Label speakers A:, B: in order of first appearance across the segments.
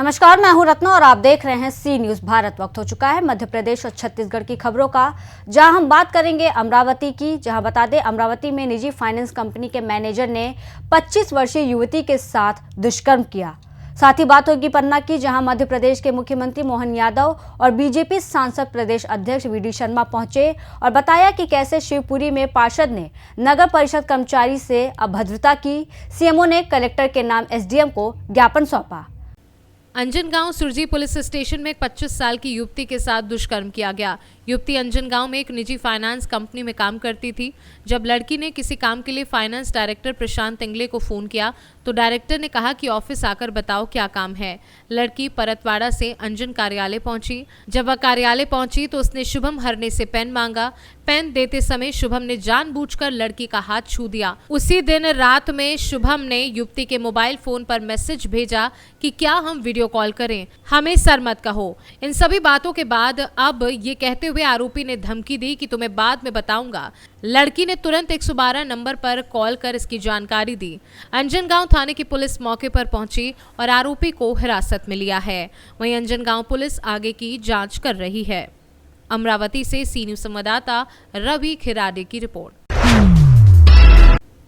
A: नमस्कार, मैं हूं रत्ना और आप देख रहे हैं सी न्यूज भारत। वक्त हो चुका है मध्य प्रदेश और छत्तीसगढ़ की खबरों का, जहां हम बात करेंगे अमरावती की। जहां बता दें, अमरावती में निजी फाइनेंस कंपनी के मैनेजर ने 25 वर्षीय युवती के साथ दुष्कर्म किया। साथ ही बात होगी पन्ना की, जहां मध्य प्रदेश के मुख्यमंत्री मोहन यादव और बीजेपी सांसद प्रदेश अध्यक्ष वी.डी. शर्मा पहुंचे और बताया कि कैसे शिवपुरी में पार्षद ने नगर परिषद कर्मचारी से अभद्रता की। सीएमओ ने कलेक्टर के नाम एसडीएम को ज्ञापन सौंपा।
B: अंजनगांव सुरजी पुलिस स्टेशन में एक 25 साल की युवती के साथ दुष्कर्म किया गया। युवती अंजनगांव में एक निजी फाइनेंस कंपनी में काम करती थी। जब लड़की ने किसी काम के लिए फाइनेंस डायरेक्टर प्रशांत इंगले को फोन किया तो डायरेक्टर ने कहा कि ऑफिस आकर बताओ क्या काम है। लड़की परतवाड़ा से अंजन कार्यालय पहुंची। जब वह कार्यालय पहुंची तो उसने शुभम हरने से पेन मांगा। पेन देते समय शुभम ने जानबूझकर लड़की का हाथ छू दिया। उसी दिन रात में शुभम ने युवती के मोबाइल फोन पर मैसेज भेजा कि क्या हम वीडियो कॉल करें, हमें सर मत कहो। इन सभी बातों के बाद अब ये कहते हुए आरोपी ने धमकी दी कि तुम्हें बाद में बताऊंगा। लड़की ने तुरंत 112 नंबर पर कॉल कर इसकी जानकारी दी। अंजनगांव थाने की पुलिस मौके पर पहुंची और आरोपी को हिरासत में लिया है। वहीं अंजनगांव पुलिस आगे की जांच कर रही है। अमरावती से सी न्यूज संवाददाता रवि खिराडे की रिपोर्ट।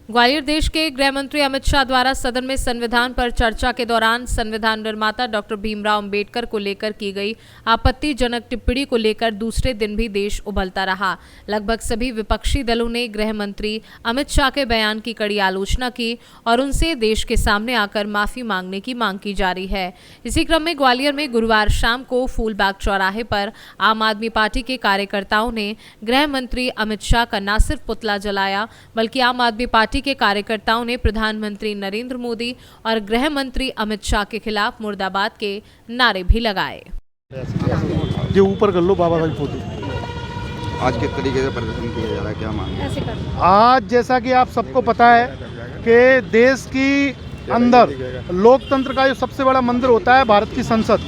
B: ग्वालियर देश के गृह मंत्री अमित शाह द्वारा सदन में संविधान पर चर्चा के दौरान संविधान निर्माता डॉक्टर भीमराव अंबेडकर को लेकर की गई आपत्तिजनक टिप्पणी को लेकर दूसरे दिन भी देश उबलता रहा। लगभग सभी विपक्षी दलों ने गृह मंत्री अमित शाह के बयान की कड़ी आलोचना की और उनसे देश के सामने आकर माफी मांगने की मांग की जा रही है। इसी क्रम में ग्वालियर में गुरुवार शाम को फूलबाग चौराहे पर आम आदमी पार्टी के कार्यकर्ताओं ने गृह मंत्री अमित शाह का न सिर्फ पुतला जलाया बल्कि आम आदमी पार्टी के कार्यकर्ताओं ने प्रधानमंत्री नरेंद्र मोदी और गृह मंत्री अमित शाह के खिलाफ मुर्दाबाद के नारे भी लगाए।
C: ये ऊपर कर लो बाबा साहब फोटो।
D: आज किस तरीके से प्रदर्शन किया जा रहा है, क्या मांग?
C: आज जैसा कि आप सबको पता है कि देश की अंदर लोकतंत्र का जो सबसे बड़ा मंदिर होता है भारत की संसद,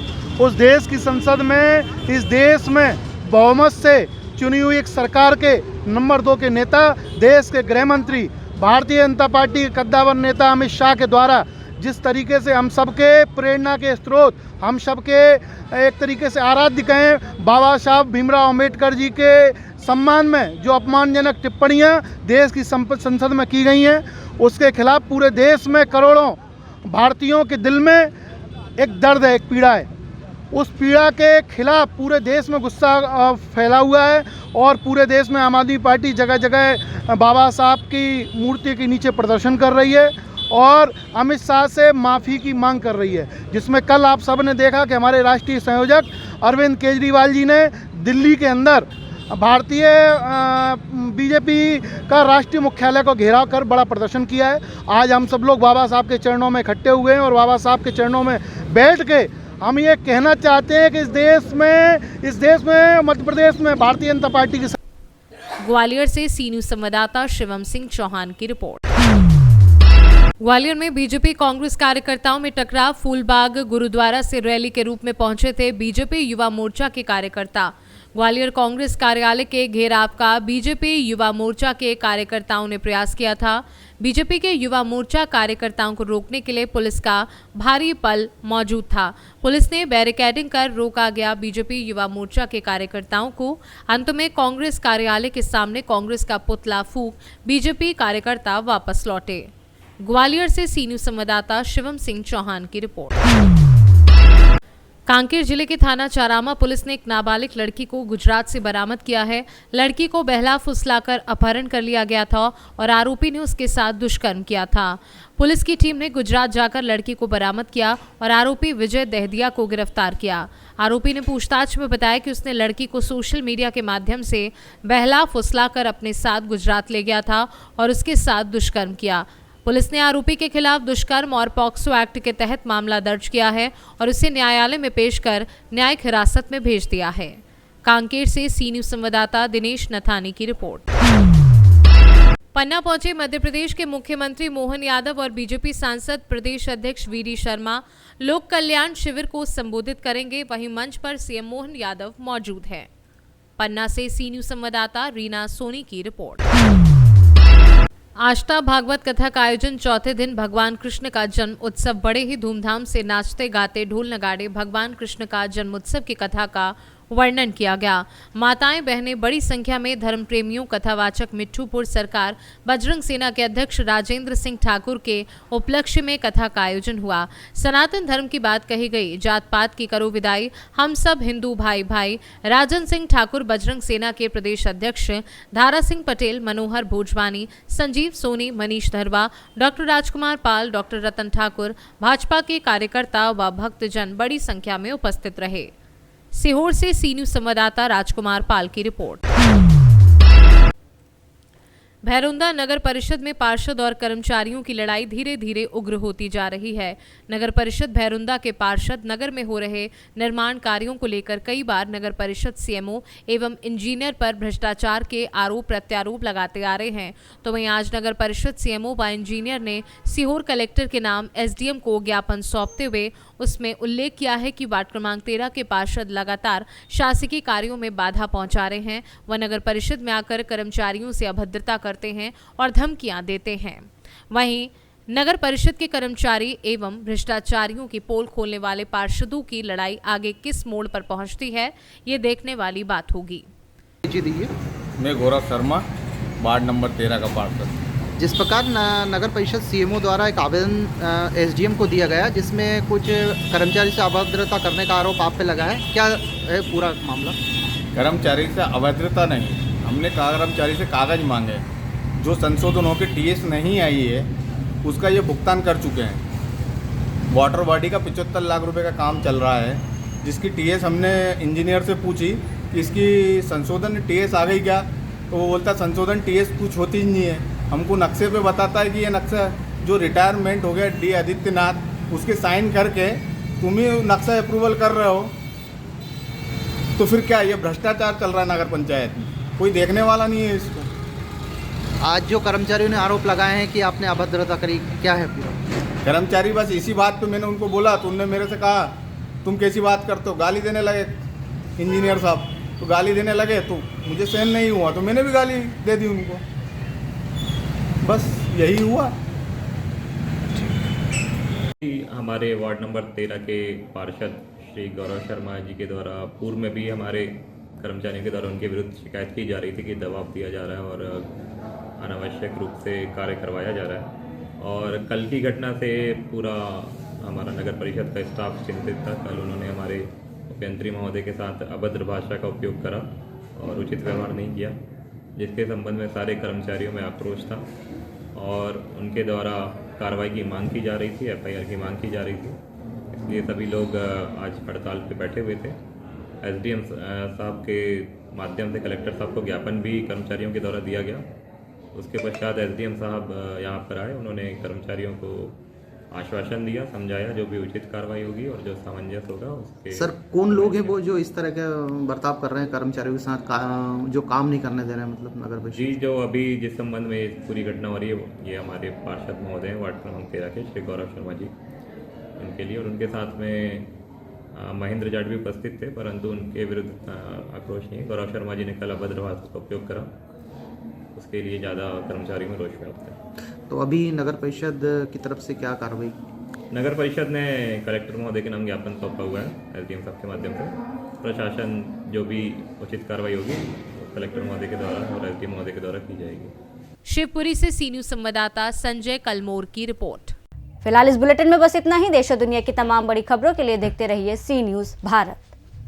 C: उस देश की संसद में इस देश में बहुमत से चुनी हुई एक सरकार के नंबर 2 के नेता, देश के गृह मंत्री, भारतीय जनता पार्टी के कद्दावर नेता अमित शाह के द्वारा जिस तरीके से हम सबके प्रेरणा के स्रोत, हम सबके एक तरीके से आराध्य कहें बाबा साहब भीमराव अंबेडकर जी के सम्मान में जो अपमानजनक टिप्पणियां देश की संसद में की गई हैं, उसके खिलाफ पूरे देश में करोड़ों भारतीयों के दिल में एक दर्द है, एक पीड़ा है। उस पीड़ा के खिलाफ पूरे देश में गुस्सा फैला हुआ है और पूरे देश में आम आदमी पार्टी जगह जगह बाबा साहब की मूर्ति के नीचे प्रदर्शन कर रही है और अमित शाह से माफ़ी की मांग कर रही है, जिसमें कल आप सब ने देखा कि हमारे राष्ट्रीय संयोजक अरविंद केजरीवाल जी ने दिल्ली के अंदर भारतीय बीजेपी का राष्ट्रीय मुख्यालय को घेराव कर बड़ा प्रदर्शन किया है। आज हम सब लोग बाबा साहब के चरणों में इकट्ठे हुए हैं और बाबा साहब के चरणों में बैठ के हम ये कहना चाहते हैं कि इस देश में मध्य प्रदेश में भारतीय जनता पार्टी की।
B: ग्वालियर से सी न्यूज संवाददाता शिवम सिंह चौहान की रिपोर्ट। ग्वालियर में बीजेपी कांग्रेस कार्यकर्ताओं में टकराव। फूलबाग गुरुद्वारा से रैली के रूप में पहुंचे थे बीजेपी युवा मोर्चा के कार्यकर्ता। ग्वालियर कांग्रेस कार्यालय के घेराव का बीजेपी युवा मोर्चा के कार्यकर्ताओं ने प्रयास किया था। बीजेपी के युवा मोर्चा कार्यकर्ताओं को रोकने के लिए पुलिस का भारी बल मौजूद था। पुलिस ने बैरिकेडिंग कर रोका गया बीजेपी युवा मोर्चा के कार्यकर्ताओं को। अंत में कांग्रेस कार्यालय के सामने कांग्रेस का पुतला फूंक बीजेपी कार्यकर्ता वापस लौटे। ग्वालियर से सी न्यूज संवाददाता शिवम सिंह चौहान की रिपोर्ट। कांकेर जिले के थाना चारामा पुलिस ने एक नाबालिग लड़की को गुजरात से बरामद किया है। लड़की को बहला फुसलाकर अपहरण कर लिया गया था और आरोपी ने उसके साथ दुष्कर्म किया था। पुलिस की टीम ने गुजरात जाकर लड़की को बरामद किया और आरोपी विजय दहदिया को गिरफ्तार किया। आरोपी ने पूछताछ में बताया कि उसने लड़की को सोशल मीडिया के माध्यम से बहला फुसलाकर अपने साथ गुजरात ले गया था और उसके साथ दुष्कर्म किया। पुलिस ने आरोपी के खिलाफ दुष्कर्म और पॉक्सो एक्ट के तहत मामला दर्ज किया है और उसे न्यायालय में पेश कर न्यायिक हिरासत में भेज दिया है। कांकेर से सी न्यूज संवाददाता दिनेश नथानी की रिपोर्ट। पन्ना पहुंचे मध्य प्रदेश के मुख्यमंत्री मोहन यादव और बीजेपी सांसद प्रदेश अध्यक्ष वी.डी. शर्मा लोक कल्याण शिविर को संबोधित करेंगे। वहीं मंच पर सीएम मोहन यादव मौजूद है। पन्ना से सी न्यूज संवाददाता रीना सोनी की रिपोर्ट। आष्टा भागवत कथा का आयोजन चौथे दिन भगवान कृष्ण का जन्म उत्सव बड़े ही धूमधाम से नाचते गाते ढोल नगाड़े भगवान कृष्ण का जन्मोत्सव की कथा का वर्णन किया गया। माताएं बहनें बड़ी संख्या में धर्म प्रेमियों कथावाचक मिट्ठूपुर सरकार बजरंग सेना के अध्यक्ष राजेंद्र सिंह ठाकुर के उपलक्ष्य में कथा का आयोजन हुआ। सनातन धर्म की बात कही गई, जात पात की करो विदाई, हम सब हिंदू भाई भाई। राजन सिंह ठाकुर बजरंग सेना के प्रदेश अध्यक्ष, धारा सिंह पटेल, मनोहर भोजवानी, संजीव सोनी, मनीष धरवा, डॉक्टर राजकुमार पाल, डॉक्टर रतन ठाकुर, भाजपा के कार्यकर्ता व भक्तजन बड़ी संख्या में उपस्थित रहे। सीहोर से सी न्यूज संवाददाता राजकुमार पाल की रिपोर्ट। भैरुंदा नगर परिषद में पार्षद और कर्मचारियों की लड़ाई धीरे धीरे उग्र होती जा रही है। नगर परिषद भैरुंदा के पार्षद नगर में हो रहे निर्माण कार्यों को लेकर कई बार नगर परिषद सीएमओ एवं इंजीनियर पर भ्रष्टाचार के आरोप प्रत्यारोप लगाते आ रहे हैं। तो वहीं आज नगर परिषद सीएमओ व इंजीनियर ने सीहोर कलेक्टर के नाम एसडीएम को ज्ञापन सौंपते हुए उसमें उल्लेख किया है कि वार्ड क्रमांक 13 के पार्षद लगातार शासकीय कार्यों में बाधा पहुंचा रहे हैं व नगर परिषद में आकर कर्मचारियों से अभद्रता करते हैं और धमकियां देते हैं। वहीं नगर परिषद के कर्मचारी एवं भ्रष्टाचारियों की पोल खोलने वाले पार्षदों की लड़ाई आगे किस मोड़ पर पहुंचती है, ये देखने वाली बात होगी।
E: मैं गौरव शर्मा, वार्ड नंबर 13 का पार्षद।
F: जिस प्रकार नगर परिषद सीएमओ द्वारा एक आवेदन एसडीएम को दिया गया जिसमें कुछ कर्मचारी से अभद्रता करने का आरोप आप पे लगा है, क्या है पूरा मामला?
E: कर्मचारी से अभद्रता नहीं, हमने कर्मचारी से कागज मांगे। जो संशोधन होकर टीएस नहीं आई है उसका ये भुगतान कर चुके हैं। वाटर बॉडी का 75 लाख रुपए का काम चल रहा है, जिसकी टीएस हमने इंजीनियर से पूछी कि इसकी संशोधन टीएस आ गई क्या, तो वो बोलता संशोधन टीएस कुछ होती ही नहीं है। हमको नक्शे पे बताता है कि ये नक्शा जो रिटायरमेंट हो गया डी आदित्यनाथ, उसके साइन करके तुम ही नक्शा अप्रूवल कर रहे हो, तो फिर क्या ये भ्रष्टाचार चल रहा है नगर पंचायत में, कोई देखने वाला नहीं है इसको।
F: आज जो कर्मचारियों ने आरोप लगाए हैं कि आपने अभद्रता करी, क्या है पूरा?
E: कर्मचारी बस इसी बात पे मैंने उनको बोला तो उनने मेरे से कहा तुम कैसी बात करते हो, गाली देने लगे इंजीनियर साहब। तो गाली देने लगे तो मुझे सहन नहीं हुआ तो मैंने भी गाली दे दी उनको, बस यही हुआ।
G: हमारे वार्ड नंबर 13 के पार्षद श्री गौरव शर्मा जी के द्वारा पूर्व में भी हमारे कर्मचारियों के द्वारा उनके विरुद्ध शिकायत की जा रही थी कि दबाव दिया जा रहा है और अनावश्यक रूप से कार्य करवाया जा रहा है। और कल की घटना से पूरा हमारा नगर परिषद का स्टाफ चिंतित था। कल उन्होंने हमारे उपयंत्री महोदय के साथ अभद्र भाषा का उपयोग करा और उचित व्यवहार नहीं किया, जिसके संबंध में सारे कर्मचारियों में आक्रोश था और उनके द्वारा कार्रवाई की मांग की जा रही थी, एफआईआर की मांग की जा रही थी। इसलिए सभी लोग आज हड़ताल पे बैठे हुए थे। एसडीएम साहब के माध्यम से कलेक्टर साहब को ज्ञापन भी कर्मचारियों के द्वारा दिया गया। उसके पश्चात एसडीएम साहब यहाँ पर आए, उन्होंने कर्मचारियों को आश्वासन दिया, समझाया जो भी उचित कार्रवाई होगी और जो सामंजस्य होगा उसके।
F: सर कौन लोग हैं वो जो इस तरह का बर्ताव कर रहे हैं कर्मचारियों के साथ, जो काम नहीं करने दे रहे हैं, मतलब नगर परिषद?
G: जी, जो अभी जिस संबंध में पूरी घटना हो रही है ये हमारे पार्षद महोदय हैं वार्ड क्रमांक 13 के श्री गौरव शर्मा जी, उनके लिए। और उनके साथ में महेंद्र जाट भी उपस्थित थे, परंतु उनके विरुद्ध आक्रोश नहीं है। गौरव शर्मा जी ने कल अभद्र भाषा का उपयोग करा, उसके लिए ज़्यादा कर्मचारियों में रोष व्याप्त है।
F: तो अभी नगर परिषद की तरफ से क्या कार्रवाई?
G: नगर परिषद ने कलेक्टर महोदय के नाम ज्ञापन सौंपा हुआ है एसडीएम साहब के माध्यम से। प्रशासन जो भी उचित कार्रवाई होगी कलेक्टर महोदय के द्वारा और एसडीएम महोदय के द्वारा की जाएगी।
B: शिवपुरी से सी न्यूज संवाददाता संजय कलमोर की रिपोर्ट।
A: फिलहाल इस बुलेटिन में बस इतना ही। देश और दुनिया की तमाम बड़ी खबरों के लिए देखते रहिए सी न्यूज भारत।